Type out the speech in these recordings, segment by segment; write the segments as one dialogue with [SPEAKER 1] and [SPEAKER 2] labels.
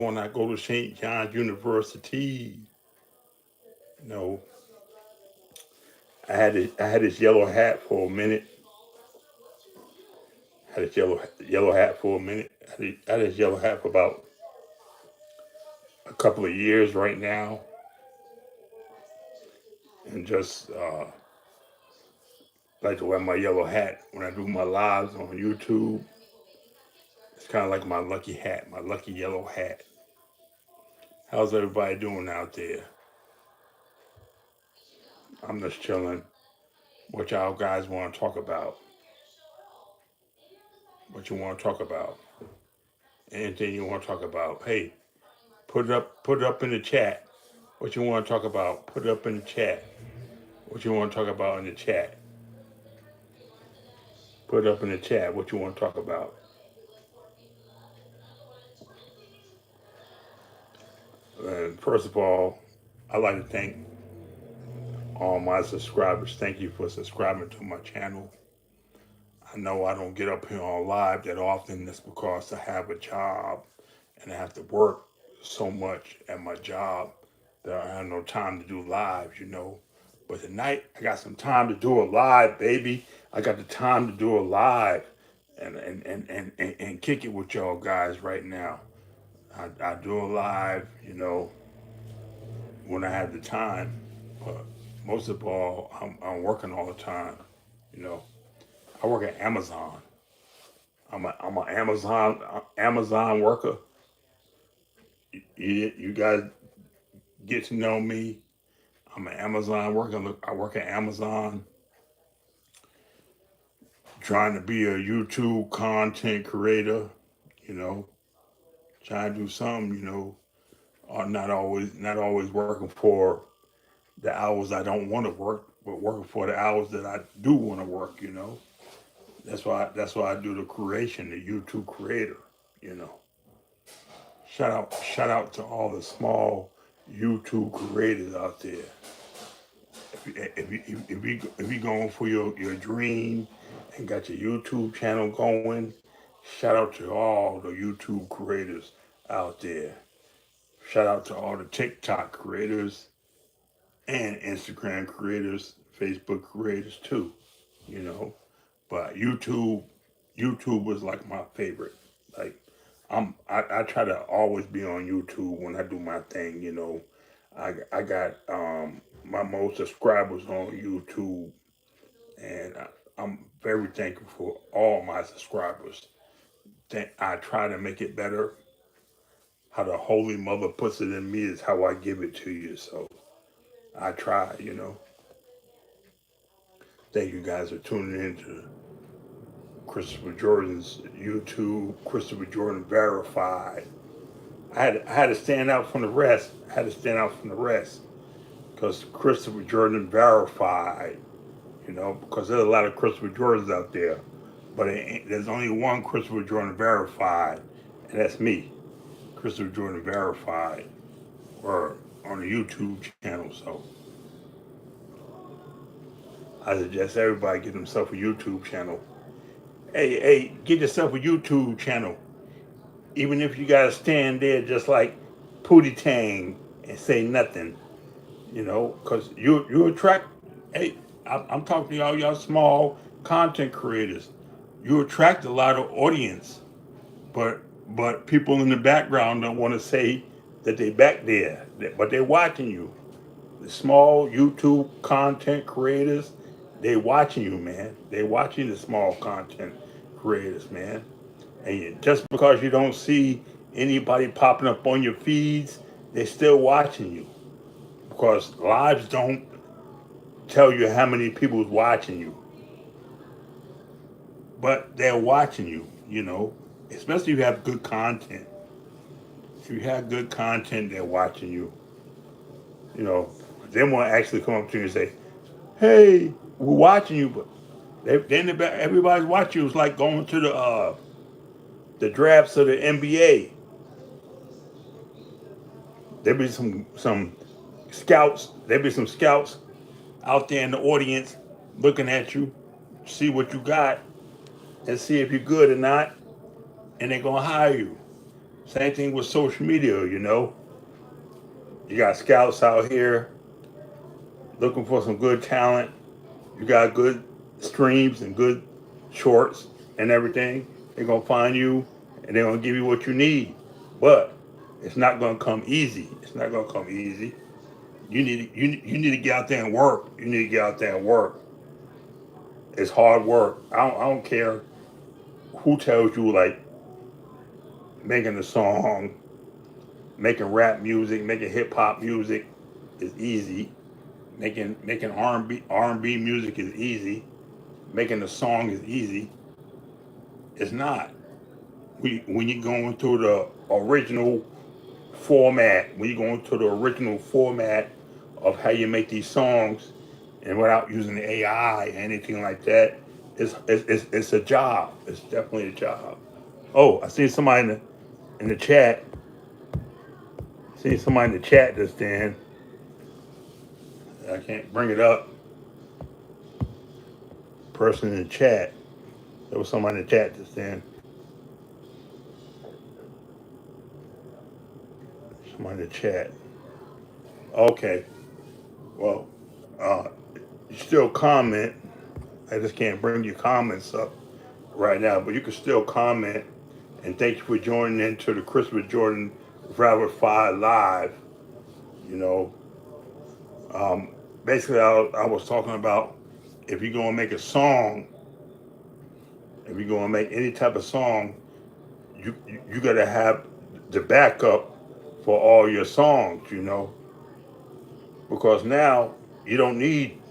[SPEAKER 1] when I go to St. John's University, you know, I had this yellow hat for a minute. I had this yellow hat for a minute. I had this yellow hat for about a couple of years right now, and just like to wear my yellow hat when I do my lives on YouTube. It's kind of like my lucky hat, my lucky yellow hat. How's everybody doing out there? I'm just chilling. What y'all guys want to talk about? What you want to talk about? Anything you want to talk about? Hey, put it up in the chat. What you want to talk about? Put it up in the chat. What you want to talk about in the chat? Put it up in the chat. What you want to talk about? And first of all, I'd like to thank all my subscribers. Thank you for subscribing to my channel. I know I don't get up here on live that often. That's because I have a job and I have to work so much at my job that I have no time to do lives. But tonight I got some time to do a live, baby. I got the time to do a live and kick it with y'all guys right now. I do a live, when I have the time. But most of all, I'm working all the time. You know, I work at Amazon. I'm an Amazon worker. You guys get to know me. I'm an Amazon worker. I work at Amazon, trying to be a YouTube content creator. You know, trying to do something. Not always working for the hours I don't want to work, but working for the hours that I do want to work. That's why I do the creation, the YouTube creator. You know, shout out to all the small YouTube creators out there. If you going for your dream and got your YouTube channel going, shout out to all the YouTube creators out there. Shout out to all the TikTok creators and Instagram creators, Facebook creators too. You know, but YouTube was like my favorite. Like I try to always be on YouTube when I do my thing. I got my most subscribers on YouTube, and I'm very thankful for all my subscribers. I try to make it better. How the Holy Mother puts it in me is how I give it to you. So I try. Thank you guys for tuning in to Christopher Jordan's YouTube, Christopher Jordan Verified. I had to stand out from the rest. I had to stand out from the rest because Christopher Jordan Verified. Because there's a lot of Christopher Jordans out there, but there's only one Christopher Jordan Verified, and that's me, Christopher Jordan Verified, or on the YouTube channel. So I suggest everybody get themselves a YouTube channel. Hey, get yourself a YouTube channel. Even if you gotta stand there just like Pootie Tang and say nothing, because you attract. Hey, I'm talking to y'all small content creators. You attract a lot of audience, but people in the background don't want to say that they back there, but they're watching you. The small YouTube content creators, they watching you, man. They watching the small content creators, man. And just because you don't see anybody popping up on your feeds, they're still watching you. Because lives don't tell you how many people's watching you, but they're watching you. Especially if you have good content. If you have good content, they're watching you. You know, they won't actually come up to you and say, "Hey, we're watching you," but then everybody's watching you. It's like going to the drafts of the NBA. There be some scouts. There be some scouts out there in the audience looking at you, see what you got, and see if you're good or not, and they're gonna hire you. Same thing with social media, you know. You got scouts out here looking for some good talent. You got good streams and good shorts and everything. They're gonna find you and they're gonna give you what you need. But it's not gonna come easy. It's not gonna come easy. You need to get out there and work. You need to get out there and work. It's hard work. I don't care who tells you like making a song, making rap music, making hip hop music is easy. Making R&B music is easy. Making a song is easy. It's not. When you're going through the original format, when you're going through the original format of how you make these songs, and without using the AI or anything like that, it's a job. It's definitely a job. Oh, I see somebody in the chat. See somebody in the chat just then. I can't bring it up. Person in the chat. There was somebody in the chat just then. Somebody in the chat. Okay. Well, uh, you still comment. I just can't bring your comments up right now, but you can still comment. And thank you for joining into the Christopher Jordan Verify Live. You know, um, basically, I was talking about if you're gonna make a song, if you're gonna make any type of song, you gotta have the backup for all your songs. You know, because now you don't need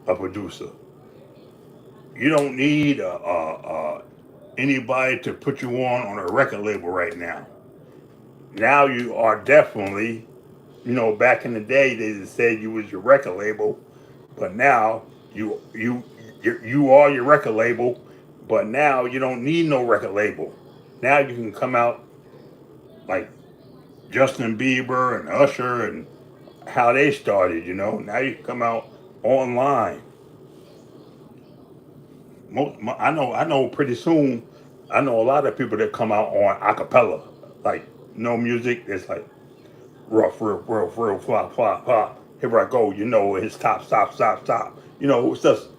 [SPEAKER 1] a producer. You don't need anybody to put you on a record label right now. Now you are definitely, you know, back in the day they just said you was your record label, but now you are your record label, but now you don't need no record label. Now you can come out like Justin Bieber and Usher and how they started, you know. Now you can come out online. I know pretty soon I know a lot of people that come out on acapella, like no music. It's like real, flop, flop, flop. Here I go, you know, it's stop, stop, stop, stop. You know, it's just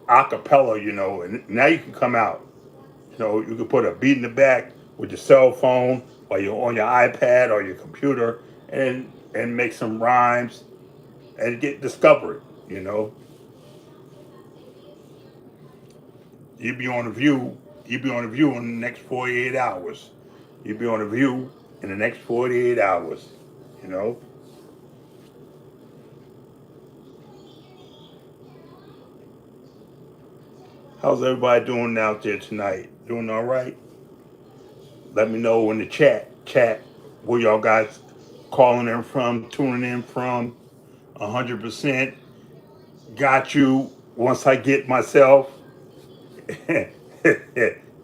[SPEAKER 1] acapella, you know, and now you can come out. You know, you can put a beat in the back with your cell phone or you're on your iPad or your computer and make some rhymes and get discovered, you know. You'll be on the view, you'll be on the view in the next 48 hours. You'll be on the view in the next 48 hours, you know. How's everybody doing out there tonight? Doing all right? Let me know in the chat, where y'all guys calling in from, tuning in from. 100% got you once I get myself.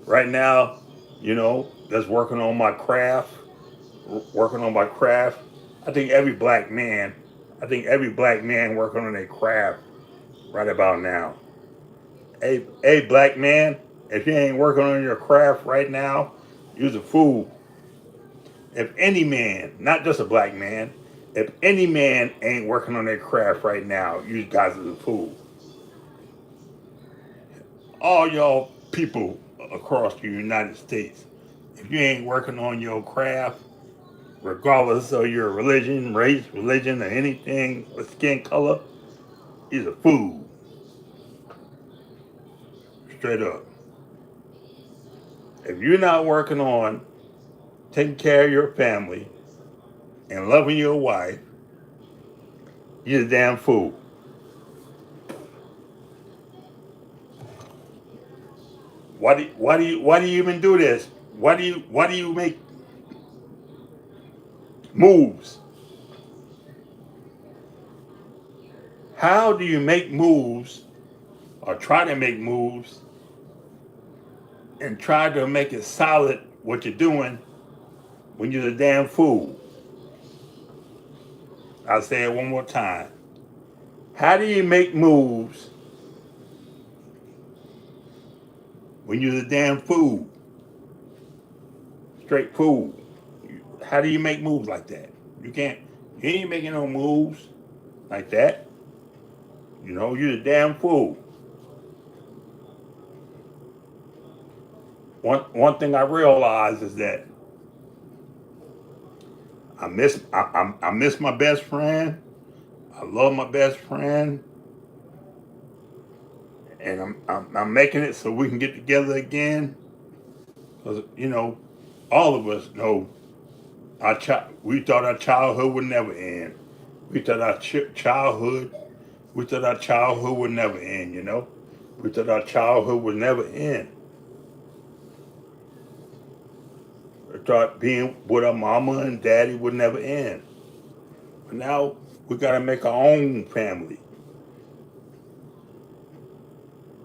[SPEAKER 1] Right now, you know, just working on my craft, working on my craft. I think every black man, I think every black man working on their craft right about now. Hey, black man, if you ain't working on your craft right now, you's a fool. If any man, not just a black man, if any man ain't working on their craft right now, you guys are a fool. All y'all people across the United States, if you ain't working on your craft, regardless of your religion, race, religion, or anything, or skin color, is a fool. Straight up. If you're not working on taking care of your family and loving your wife, you're a damn fool. Why do you even do this? Why do you make moves? How do you make moves or try to make moves and try to make it solid what you're doing when you're a damn fool? I'll say it one more time. How do you make moves when you're a damn fool? straight fool. How do you make moves like that? You can't. You ain't making no moves like that. You know, you're a damn fool. One thing I realize is that I miss my best friend. I love my best friend, and I'm making it so we can get together again. Cause you know, all of us know we thought our childhood would never end. We thought our childhood we thought our childhood would never end. You know, we thought our childhood would never end. We thought being with our mama and daddy would never end. But now we got to make our own family.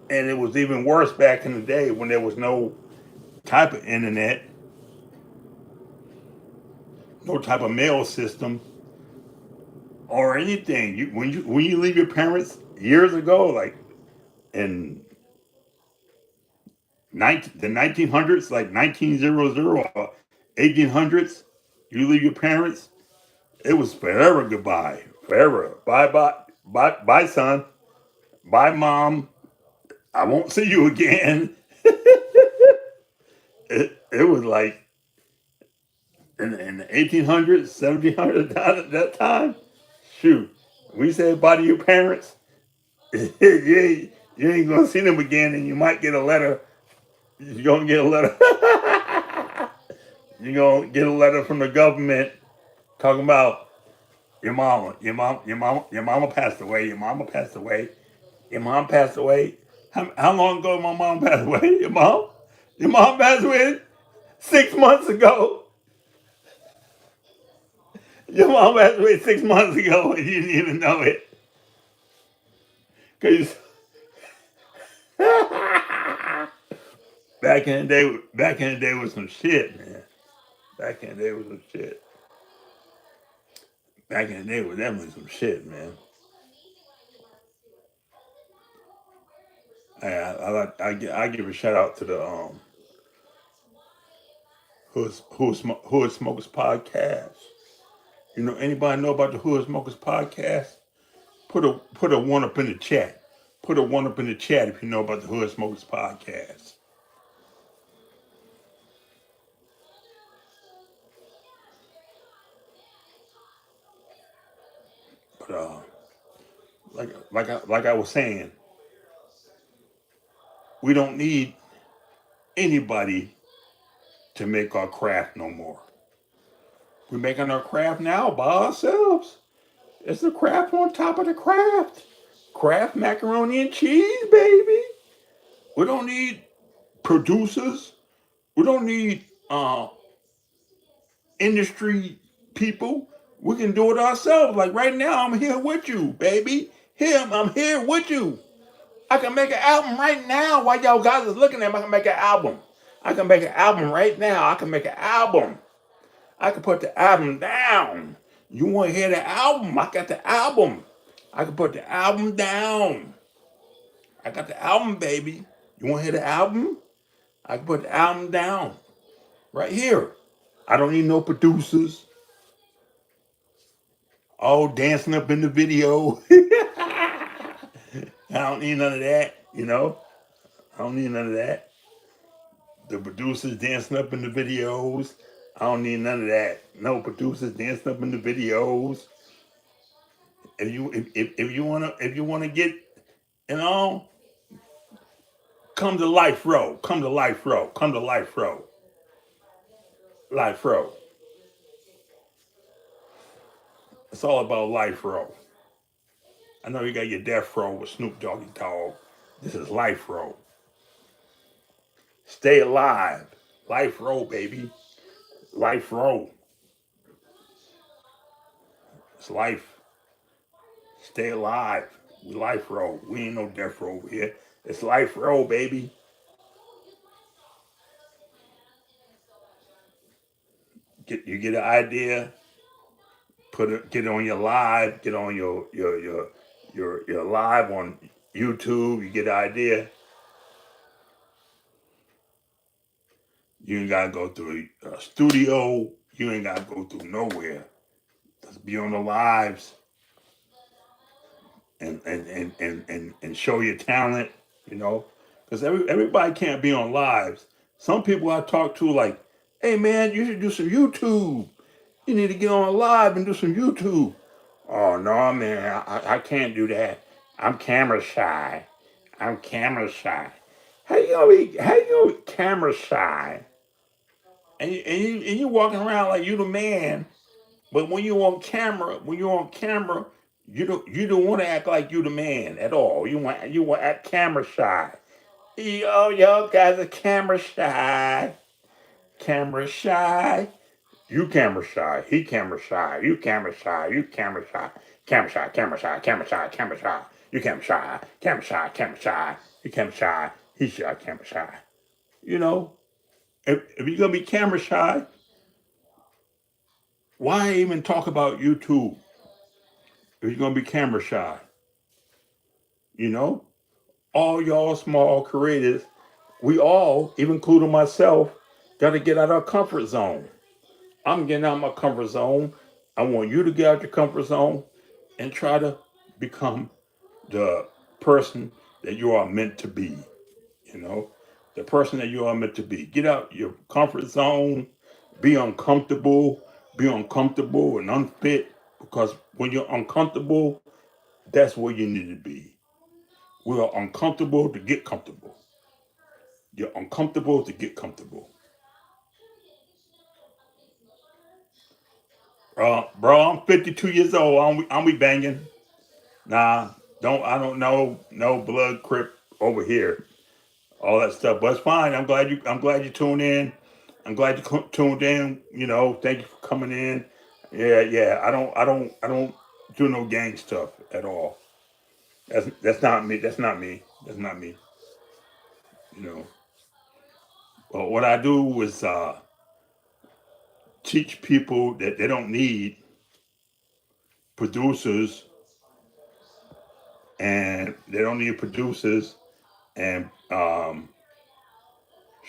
[SPEAKER 1] And it was even worse back in the day when there was no type of internet, no type of mail system or anything. When you leave your parents years ago, like in the 1900s, like 1900 or 1800s, you leave your parents, it was forever goodbye, forever. Bye bye, bye bye, son. Bye, mom. I won't see you again. It was like in the 1800s, 1700s, that time. Shoot, we say bye to your parents. You ain't gonna see them again, and you might get a letter. You're gonna get a letter. You're gonna get a letter from the government talking about your mama passed away. Your mama passed away. Your mom passed away. How long ago my mom passed away? Your mom passed away 6 months ago. Your mom passed away 6 months ago, and you didn't even know it. Cause back in the day was some shit, man. Back in the day was some shit. Back in the day was definitely some shit, man. I give a shout out to the Hood Smokers podcast. You know anybody know about the Hood Smokers podcast? Put a one up in the chat. Put a one up in the chat if you know about the Hood Smokers podcast. But like I was saying, we don't need anybody to make our craft no more. We're making our craft now by ourselves. It's the craft on top of the craft. Kraft macaroni and cheese, baby. We don't need producers. We don't need industry people. We can do it ourselves. Like right now, I'm here with you, baby. I'm here with you. I can make an album right now while y'all guys is looking at me. I can make an album. I can make an album right now. I can make an album. I can put the album down. You want to hear the album? I got the album. I can put the album down. I got the album, baby. You want to hear the album? I can put the album down right here. I don't need no producers all dancing up in the video. I don't need none of that, you know? I don't need none of that. The producers dancing up in the videos. I don't need none of that. No producers dancing up in the videos. If you wanna get, you know, come to Life Row. Come to Life Row. Come to Life Row. Life Row. It's all about Life Row. I know you got your Death Row with Snoop Doggy Dogg. This is Life Row. Stay alive. Life Row, baby. Life Row. It's life. Stay alive. We Life Row. We ain't no Death Row over here. It's Life Row, baby. You get an idea, get on your live, get on your live on YouTube, you get an idea. You ain't gotta go through a studio. You ain't gotta go through nowhere. Just be on the lives and show your talent, you know. Because everybody can't be on lives. Some people I talk to like, hey man, you should do some YouTube. You need to get on live and do some YouTube. Oh no, man, I can't do that. I'm camera shy. I'm camera shy. How you gonna be camera shy? And you walking around like you the man, but when you're on camera, you don't want to act like you the man at all. You want to act camera shy. Yo guys are camera shy. Camera shy. You camera shy. He camera shy. You camera shy. You camera shy. Camera shy. Camera shy. Camera shy. Camera shy. You camera shy. Camera shy. Camera shy. You camera shy. He shy. Camera shy. You know, if you're gonna be camera shy, why even talk about YouTube if you're gonna be camera shy? You know, all y'all small creators, we all, even including myself, got to get out of our comfort zone. I'm getting out of my comfort zone. I want you to get out your comfort zone and try to become the person that you are meant to be. You know, the person that you are meant to be. Get out your comfort zone. Be uncomfortable. Be uncomfortable and unfit because when you're uncomfortable, that's where you need to be. We are uncomfortable to get comfortable. You're uncomfortable to get comfortable. Bro, I'm 52 years old. I'm be banging. Nah, I don't know no blood crip over here. All that stuff, but it's fine. I'm glad you tuned in. I'm glad you tuned in. You know, thank you for coming in. Yeah, yeah. I don't do no gang stuff at all. That's not me. That's not me. That's not me. You know. But what I do is teach people that they don't need producers and they don't need producers and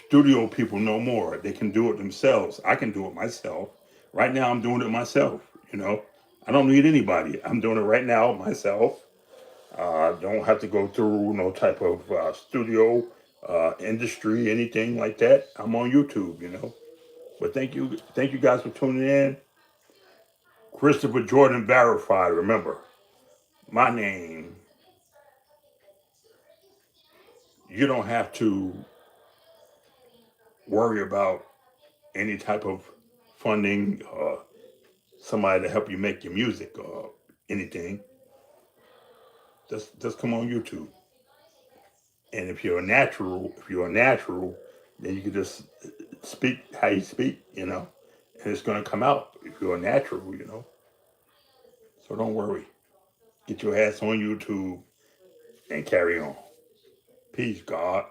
[SPEAKER 1] studio people no more. They can do it themselves. I can do it myself. Right now, I'm doing it myself. You know, I don't need anybody. I'm doing it right now myself. Don't have to go through no type of studio industry, anything like that. I'm on YouTube. You know, but thank you guys for tuning in. Christopher Jordan verified. Remember, my name. You don't have to worry about any type of funding, somebody to help you make your music or anything. Just come on YouTube. And if you're a natural, then you can just speak how you speak, you know, and it's gonna come out if you're a natural, you know. So don't worry. Get your ass on YouTube and carry on. Peace, God.